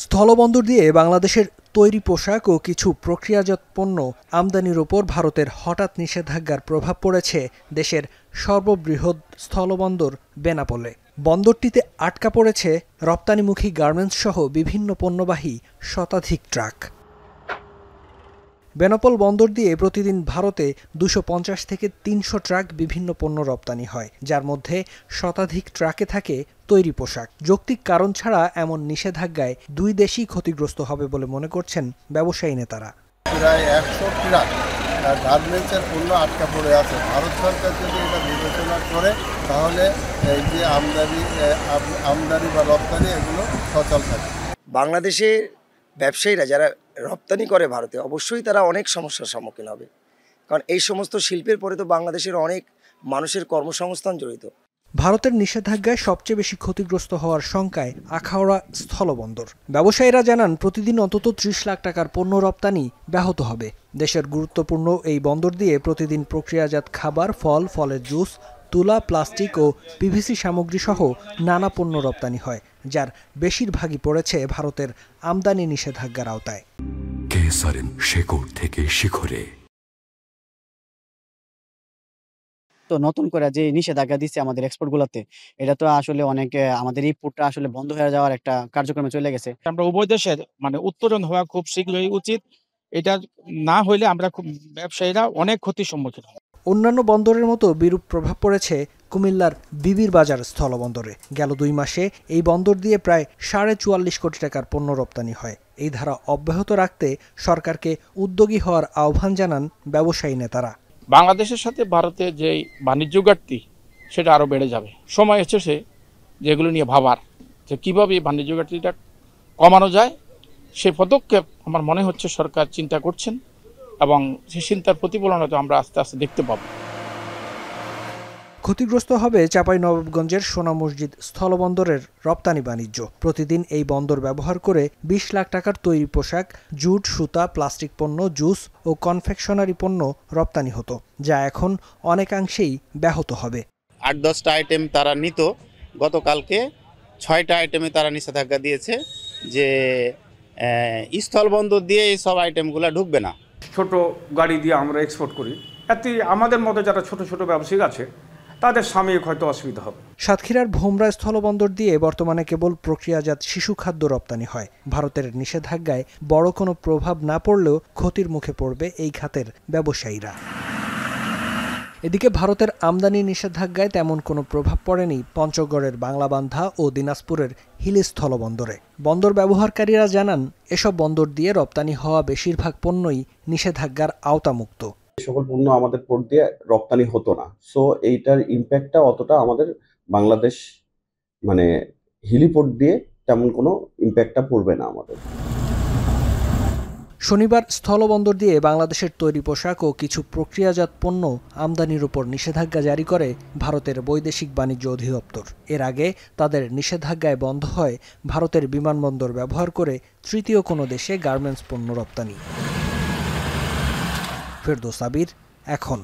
স্থলবন্দর দিয়ে বাংলাদেশের তৈরি পোশাক ও কিছু প্রক্রিয়াজাত পণ্য আমদানির ওপর ভারতের হঠাৎ নিষেধাজ্ঞার প্রভাব পড়েছে দেশের সর্ববৃহৎ স্থলবন্দর বেনাপোলে। বন্দরটিতে আটকা পড়েছে রপ্তানিমুখী গার্মেন্টস সহ বিভিন্ন পণ্যবাহী শতাধিক ট্রাক। বেনাপোল বন্দর দিয়ে প্রতিদিন ভারতে 250 থেকে 300 ট্রাক বিভিন্ন পণ্য রপ্তানি হয়, যার মধ্যে শতাধিক ট্রাকে থাকে তৈরি পোশাক। যৌক্তিক কারণ ছাড়া এমন নিষেধাজ্ঞায় দুই দেশই ক্ষতিগ্রস্ত হবে বলে মনে করছেন ব্যবসায়ী নেতারা। প্রায় 100 ট্রাক গার্মেন্টসের পণ্য আটকা পড়ে আছে। ভারত সরকার যদি এটা বিবেচনা করে তাহলে এই যে আমদানি বা রপ্তানি এগুলো সচল থাকে। বাংলাদেশে ব্যবসায়ীরা যারা রপ্তানি করে ভারতে, অবশ্যই তারা অনেক সমস্যার সম্মুখীন হবে, কারণ এই সমস্ত শিল্পের পরে তো বাংলাদেশের অনেক মানুষের কর্মসংস্থান জড়িত। ভারতের নিষেধাজ্ঞায় সবচেয়ে বেশি ক্ষতিগ্রস্ত হওয়ার শঙ্কায় আখাউড়া স্থলবন্দর। ব্যবসায়ীরা জানান, প্রতিদিন অন্তত 30 লাখ টাকার পণ্য রপ্তানি ব্যাহত হবে। দেশের গুরুত্বপূর্ণ এই বন্দর দিয়ে প্রতিদিন প্রক্রিয়াজাত খাবার, ফল, ফলের জুস, তুলা, প্লাস্টিক ও পিভিসি সামগ্রী সহ নানা পণ্য রপ্তানি হয়, যার বেশিরভাগই পড়েছে ভারতের আমদানি নিষেধাজ্ঞার আওতায়। শেকড় থেকে শিখরে। তো নতুন করে যে নিষেধাজ্ঞা দিচ্ছে আমাদের এক্সপোর্টগুলোতে, এটা তো আসলে অনেক আমাদের ইম্পোর্টটা আসলে বন্ধ হয়ে যাওয়ার একটা কার্যক্রমে চলে গেছে। আমরা উভয় দেশের উত্তোলন হওয়া খুব শীঘ্রই উচিত। এটা না হইলে আমরা ব্যবসায়ীরা অনেক ক্ষতির সম্মুখীন হব। অন্যান্য বন্দরের মতো বিরূপ প্রভাব পড়েছে কুমিল্লার বিবির বাজার স্থলবন্দরে। গেল 2 মাসে এই বন্দর দিয়ে প্রায় 44.5 কোটি টাকার পণ্য রপ্তানি হয়। এই ধারা অব্যাহত রাখতে সরকারকে উদ্যোগী হওয়ার আহ্বান জানান ব্যবসায়ী নেতারা। বাংলাদেশের সাথে ভারতের যে বাণিজ্য ঘাটতি, সেটা আরও বেড়ে যাবে। সময় এসেছে যেগুলো নিয়ে ভাবার, যে কীভাবে এই বাণিজ্য ঘাটতিটা কমানো যায়। সেই পদক্ষেপ আমার মনে হচ্ছে সরকার চিন্তা করছেন, এবং সেই চিন্তার প্রতিফলন হয়তো আমরা আস্তে আস্তে দেখতে পাব। ক্ষতিগ্রস্ত হবে চাঁপাইনবাবগঞ্জের সোনা মসজিদ স্থলবন্দরের রপ্তানি বাণিজ্য। প্রতিদিন এই বন্দর ব্যবহার করে 20 লাখ টাকার তৈরি পোশাক, জুট, সুতা, প্লাস্টিক পণ্য, জুস ও কনফেকশনারি পণ্য রপ্তানি হতো, যা এখন অনেকাংশেই ব্যাহত হবে। 8-10টা আইটেম তারা নিত, গতকালকে 6টা আইটেমে তারা নিষেধাজ্ঞা দিয়েছে যে স্থলবন্দর দিয়ে এই সব আইটেমগুলো ঢুকবে না। ছোট গাড়ি দিয়ে আমরা এক্সপোর্ট করি, এতে আমাদের মতো যারা ছোট ছোট ব্যবসায়ী আছে তাদের সাময়িক হয়তো অসুবিধা হবে। সাতক্ষীরার ভোমরা স্থলবন্দর দিয়ে বর্তমানে কেবল প্রক্রিয়াজাত শিশু খাদ্য রপ্তানি হয়। ভারতের নিষেধাজ্ঞায় বড় কোনো প্রভাব না পড়লেও ক্ষতির মুখে পড়বে এই খাতের ব্যবসায়ীরা। এদিকে ভারতের আমদানি নিষেধাজ্ঞায় তেমন কোনো প্রভাব পড়েনি পঞ্চগড়ের বাংলাবান্ধা ও দিনাজপুরের হিলি স্থলবন্দরে। বন্দর ব্যবহারকারীরা জানান, এসব বন্দর দিয়ে রপ্তানি হওয়া বেশিরভাগ পণ্যই নিষেধাজ্ঞার আওতামুক্ত। সকল পণ্য আমাদের পোর্ট দিয়ে রপ্তানি হতো না, সো এইটার ইম্প্যাক্টটা অতটা আমাদের বাংলাদেশ হিলি পোর্ট দিয়ে তেমন কোনো ইম্প্যাক্টটা পড়বে না আমাদের। শনিবার স্থলবন্দর দিয়ে বাংলাদেশের তৈরি পোশাক ও কিছু প্রক্রিয়াজাত পণ্য আমদানির উপর নিষেধাজ্ঞা জারি করে ভারতের বৈদেশিক বাণিজ্য অধিদপ্তর। এর আগে তাদের নিষেধাজ্ঞায় বন্ধ হয় ভারতের বিমানবন্দর ব্যবহার করে তৃতীয় কোনো দেশে গার্মেন্টস পণ্য রপ্তানি। ফেরদৌস আবির, এখন।